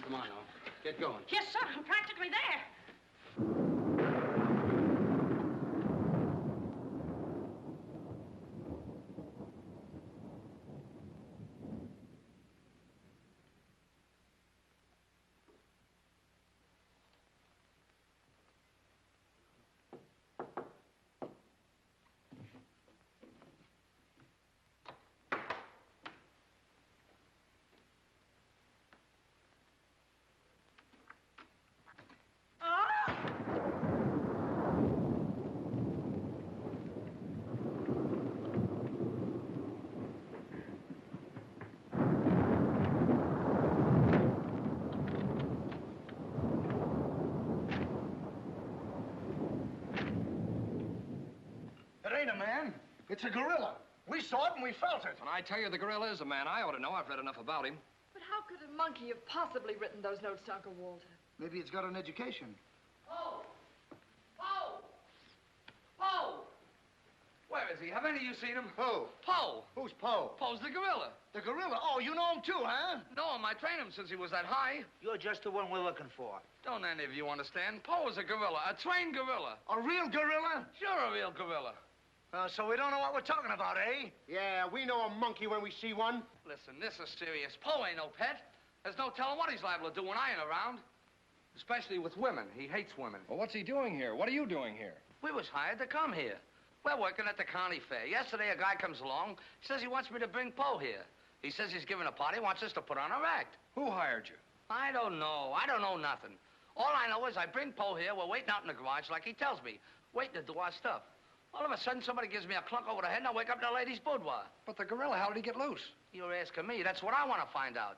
Come on, now. Get going. Yes, sir. I'm practically there. Man, it's a gorilla. We saw it and we felt it. When I tell you the gorilla is a man, I ought to know. I've read enough about him. But how could a monkey have possibly written those notes to Uncle Walter? Maybe it's got an education. Poe! Poe! Poe! Where is he? Have any of you seen him? Who? Poe! Who's Poe? Poe's the gorilla. The gorilla? Oh, you know him too, huh? No, I trained him since he was that high. You're just the one we're looking for. Don't any of you understand? Poe is a gorilla, a trained gorilla. A real gorilla? Sure, a real gorilla. So we don't know what we're talking about, eh? Yeah, we know a monkey when we see one. Listen, this is serious. Poe ain't no pet. There's no telling what he's liable to do when I ain't around. Especially with women. He hates women. Well, what's he doing here? What are you doing here? We was hired to come here. We're working at the county fair. Yesterday, a guy comes along. He says he wants me to bring Poe here. He says he's giving a party, wants us to put on our act. Who hired you? I don't know. I don't know nothing. All I know is I bring Poe here. We're waiting out in the garage like he tells me. Waiting to do our stuff. All of a sudden, somebody gives me a clunk over the head, and I wake up in a lady's boudoir. But the gorilla, how did he get loose? You're asking me. That's what I want to find out.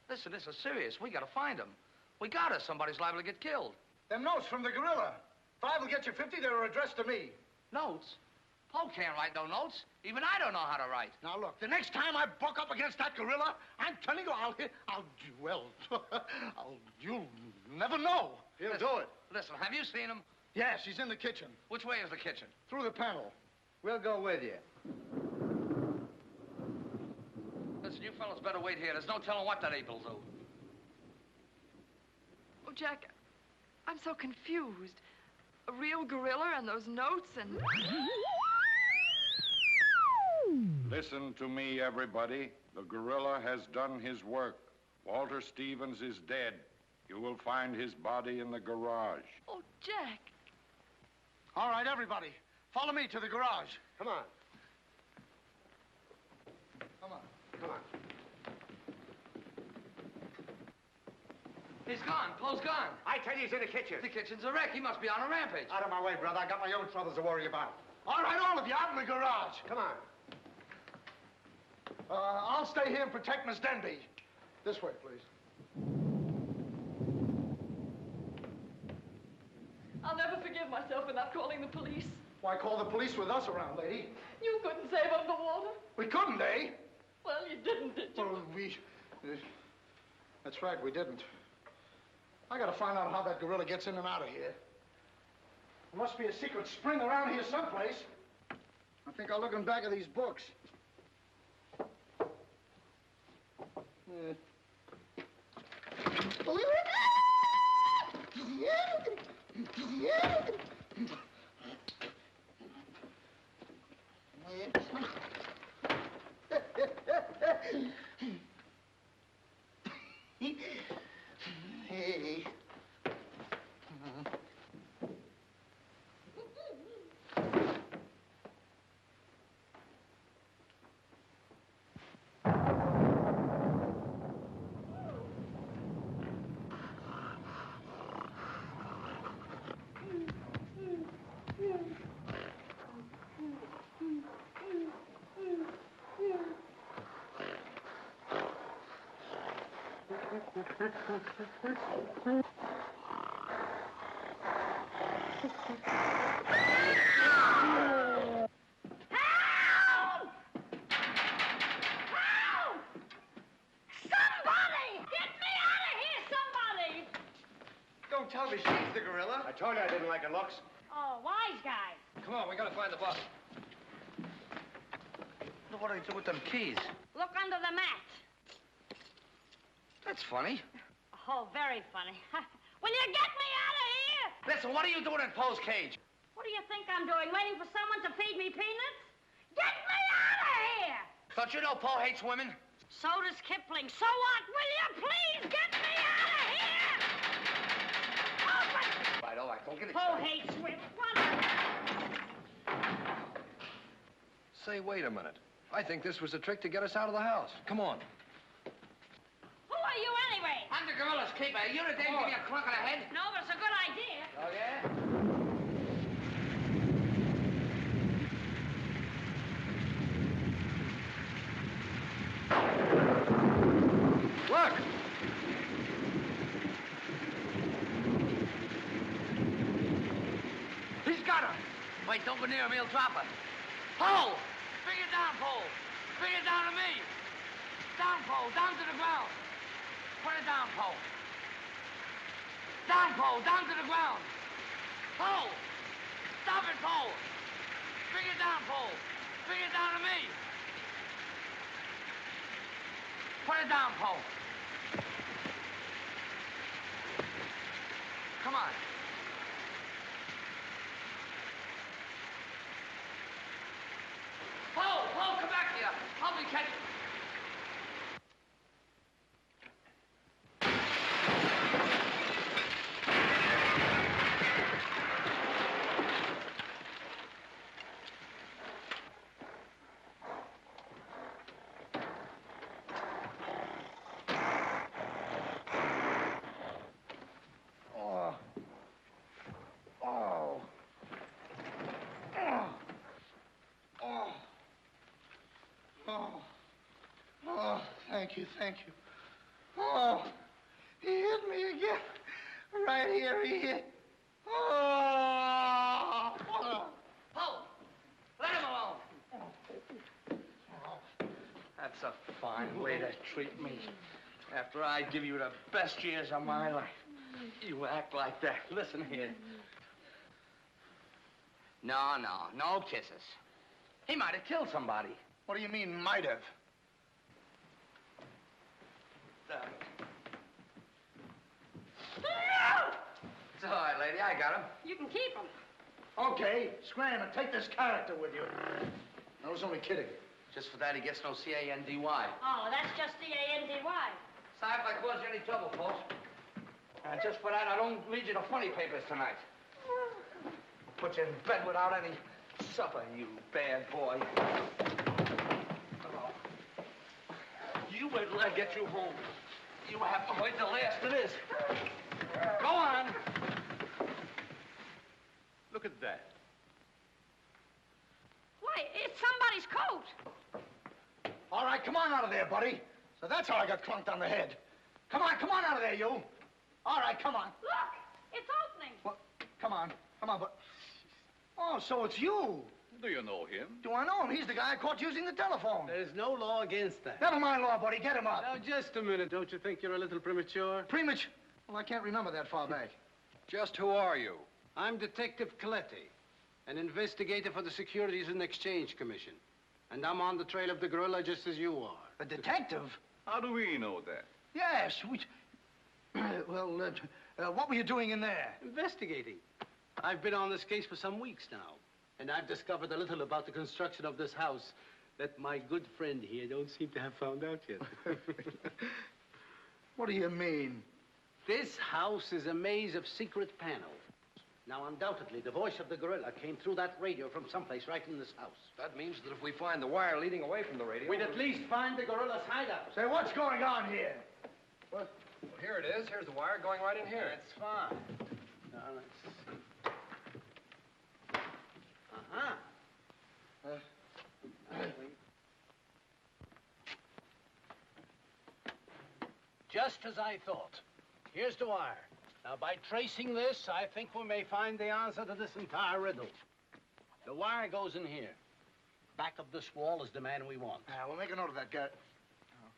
Listen, this is serious. We got to find him. We got to. Somebody's liable to get killed. Them notes from the gorilla. 5 will get you 50. They were addressed to me. Notes? Poe can't write no notes. Even I don't know how to write. Now, look, the next time I buck up against that gorilla, I'm telling you, you'll never know. He'll do it. Listen, have you seen him? Yeah, she's in the kitchen. Which way is the kitchen? Through the panel. We'll go with you. Listen, you fellas better wait here. There's no telling what that ape will do. Oh, Jack, I'm so confused. A real gorilla and those notes and... Listen to me, everybody. The gorilla has done his work. Walter Stevens is dead. You will find his body in the garage. Oh, Jack. All right, everybody. Follow me to the garage. Come on. Come on. Come on. He's gone. Poe's gone. I tell you, he's in the kitchen. The kitchen's a wreck. He must be on a rampage. Out of my way, brother. I got my own troubles to worry about. All right, all of you, out in the garage. Come on. I'll stay here and protect Miss Denby. This way, please. I'll never forgive myself for not calling the police. Why call the police with us around, lady? You couldn't save Uncle Walter. We couldn't, eh? Well, you didn't, did you? Well, that's right, we didn't. I gotta find out how that gorilla gets in and out of here. There must be a secret spring around here someplace. I think I'll look in back of these books. Hey. Don't tell me she's the gorilla. I told you I didn't like her looks. Oh, wise guy. Come on, we gotta find the bus. What do they do with them keys? Look under the mat. That's funny. Oh, very funny. Will you get me out of here? Listen, what are you doing in Poe's cage? What do you think I'm doing? Waiting for someone to feed me peanuts? Get me out of here! Don't you know Poe hates women? So does Kipling. So what? Will you please get me out of here? Open! All right, don't get Poe hates women. Say, wait a minute. I think this was a trick to get us out of the house. Come on. Who are you anyway? I'm the gorilla's keeper. You the dame give me a clunk on the head? No, but it's a good idea. Oh, yeah? Look! He's got her. Wait, don't go near him. He'll drop her. Poe! Bring it down, Poe. Bring it down to me. Down, Poe. Down to the ground. Put it down, Poe. Down, Poe. Down to the ground. Poe! Stop it, Poe. Bring it down, Poe. Bring it down to me. Put it down, Poe. Come on. Poe, come back here. Help me catch it. Thank you, thank you. Oh, he hit me again. Right here, he hit. Oh! Paul, let him alone. That's a fine way to treat me. After I give you the best years of my life, you act like that. Listen here. No kisses. He might have killed somebody. What do you mean, might have? It's all right, lady. I got him. You can keep him. Okay, scram and take this character with you. I was only kidding. Just for that, he gets no C-A-N-D-Y. Oh, that's just C-A-N-D-Y. Sorry if I caused you any trouble, folks. And just for that, I don't lead you to funny papers tonight. Put you in bed without any supper, you bad boy. Oh. You wait till I get you home. You have to wait till last of this. Go on. Look at that. Why, it's somebody's coat. All right, come on out of there, buddy. So that's how I got clunked on the head. Come on out of there, you. All right, come on. Look, it's opening. Well, come on, but... Oh, so it's you. Do you know him? Do I know him? He's the guy I caught using the telephone. There's no law against that. Never mind law, buddy. Get him up. Now, just a minute. Don't you think you're a little premature? Premature? Well, I can't remember that far back. Just who are you? I'm Detective Coletti, an investigator for the Securities and Exchange Commission. And I'm on the trail of the gorilla just as you are. A detective? How do we know that? Yes, we... Well, what were you doing in there? Investigating. I've been on this case for some weeks now, and I've discovered a little about the construction of this house that my good friend here don't seem to have found out yet. What do you mean? This house is a maze of secret panels. Now, undoubtedly, the voice of the gorilla came through that radio from someplace right in this house. That means that if we find the wire leading away from the radio... We'd at least find the gorilla's hideout. Say, what's going on here? What? Well, here it is. Here's the wire going right in here. That's fine. Now, let's see. Just as I thought. Here's the wire. Now, by tracing this, I think we may find the answer to this entire riddle. The wire goes in here. Back of this wall is the man we want. We'll make a note of that, Garrett.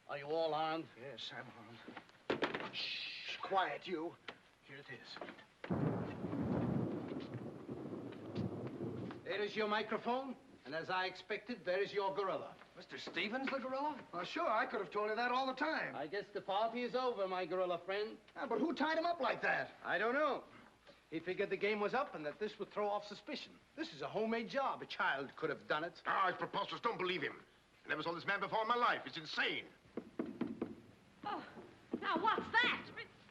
Are you all armed? Yes, I'm armed. Shh, quiet, you. Here it is. There is your microphone, and as I expected, there is your gorilla. Mr. Stevens, the gorilla? Well, sure, I could have told you that all the time. I guess the party is over, my gorilla friend. But who tied him up like that? I don't know. He figured the game was up and that this would throw off suspicion. This is a homemade job. A child could have done it. Ah, it's preposterous. Don't believe him. I never saw this man before in my life. It's insane. Oh, now what's that?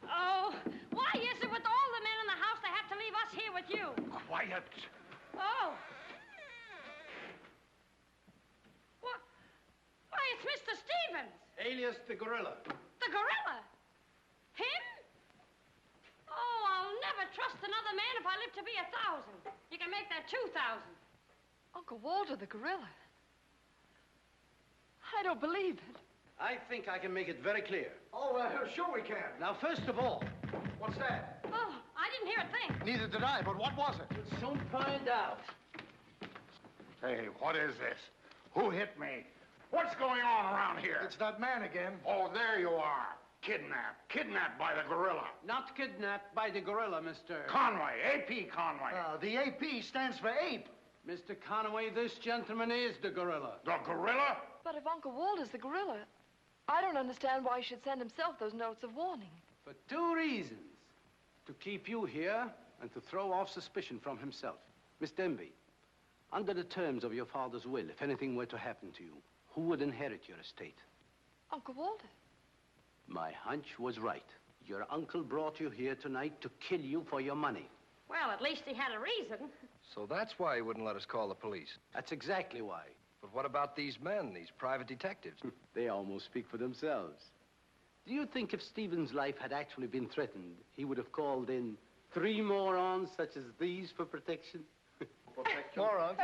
Oh, why is it with all the men in the house they have to leave us here with you? Quiet. Oh. What? Why, it's Mr. Stevens. Alias the gorilla. The gorilla? Him? Oh, I'll never trust another man if I live to be 1,000. You can make that 2,000. Uncle Walter, the gorilla. I don't believe it. I think I can make it very clear. Oh, sure we can. Now, first of all... What's that? Oh, I didn't hear a thing. Neither did I, but what was it? We'll soon find out. Hey, what is this? Who hit me? What's going on around here? It's that man again. Oh, there you are. Kidnapped. Kidnapped by the gorilla. Not kidnapped by the gorilla, Mr. Conway. A.P. Conway. The AP stands for ape. Mr. Conway, this gentleman is the gorilla. The gorilla? But if Uncle Walter's the gorilla, I don't understand why he should send himself those notes of warning. For 2 reasons. To keep you here and to throw off suspicion from himself. Miss Denby, under the terms of your father's will, if anything were to happen to you, who would inherit your estate? Uncle Walter. My hunch was right. Your uncle brought you here tonight to kill you for your money. Well, at least he had a reason. So that's why he wouldn't let us call the police. That's exactly why. But what about these men, these private detectives? They almost speak for themselves. Do you think if Stephen's life had actually been threatened, he would have called in 3 morons such as these for protection? Morons?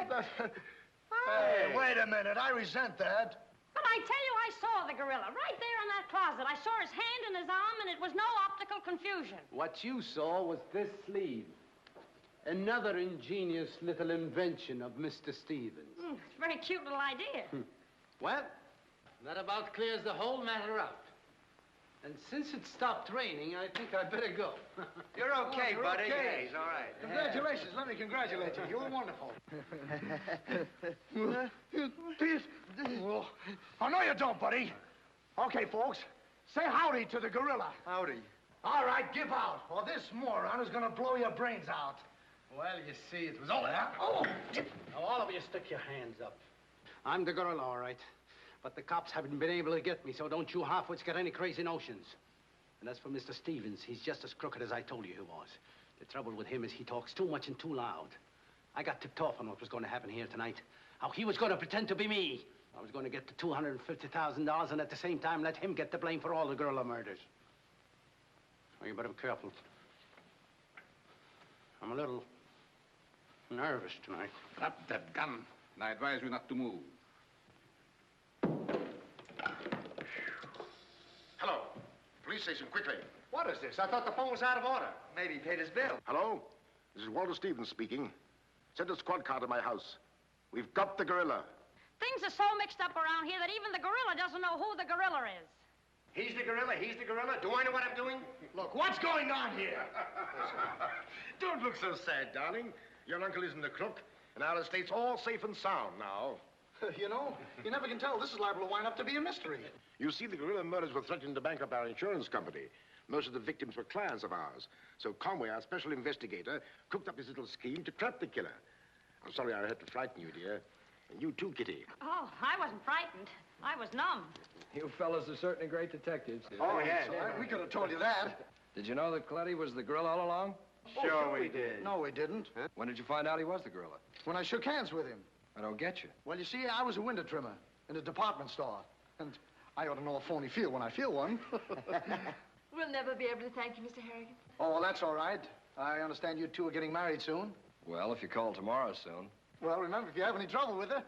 Hey, wait a minute. I resent that. But I tell you, I saw the gorilla right there in that closet. I saw his hand and his arm, and it was no optical confusion. What you saw was this sleeve. Another ingenious little invention of Mr. Stevens. It's a very cute little idea. Well, that about clears the whole matter up. And since it stopped raining, I think I'd better go. You're okay, you're buddy. okay. Yeah, he's all right. Congratulations. Let me congratulate you. You were wonderful. Oh, no, you don't, buddy. Okay, folks. Say howdy to the gorilla. Howdy. All right, give out, or this moron is going to blow your brains out. Well, you see, it was all that. Oh! Now, all of you stick your hands up. I'm the gorilla, all right. But the cops haven't been able to get me, so don't you half-wits get any crazy notions. And as for Mr. Stevens, he's just as crooked as I told you he was. The trouble with him is he talks too much and too loud. I got tipped off on what was going to happen here tonight. How he was going to pretend to be me. I was going to get the $250,000 and at the same time let him get the blame for all the gorilla murders. Oh, you better be careful. I'm a little nervous tonight. Drop that gun, and I advise you not to move. Hello. Police station, quickly. What is this? I thought the phone was out of order. Maybe he paid his bill. Hello? This is Walter Stevens speaking. Send a squad car to my house. We've got the gorilla. Things are so mixed up around here that even the gorilla doesn't know who the gorilla is. He's the gorilla. He's the gorilla. Do I know what I'm doing? Look, what's going on here? Don't look so sad, darling. Your uncle isn't a crook, and our estate's all safe and sound now. You know, you never can tell. This is liable to wind up to be a mystery. You see, the gorilla murders were threatening to bankrupt our insurance company. Most of the victims were clients of ours. So Conway, our special investigator, cooked up his little scheme to trap the killer. I'm sorry I had to frighten you, dear. And you too, Kitty. Oh, I wasn't frightened. I was numb. You fellas are certainly great detectives. Oh, yeah. We could have told you that. Did you know that Coletti was the gorilla all along? Sure we did. No, we didn't. Huh? When did you find out he was the gorilla? When I shook hands with him. I don't get you. Well, you see, I was a window trimmer in a department store. And I ought to know a phony feel when I feel one. We'll never be able to thank you, Mr. Harrigan. Oh, well, that's all right. I understand you two are getting married soon. Well, if you call tomorrow soon. Well, remember, if you have any trouble with her,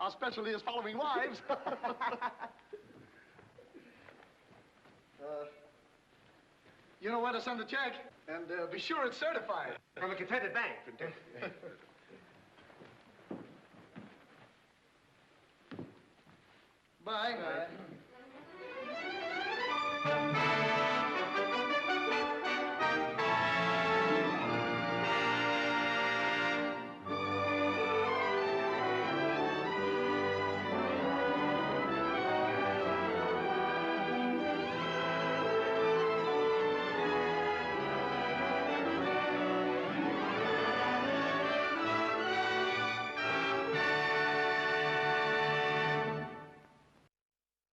our specialty is following wives. You know where to send the check, and be sure it's certified. From a Confederate bank.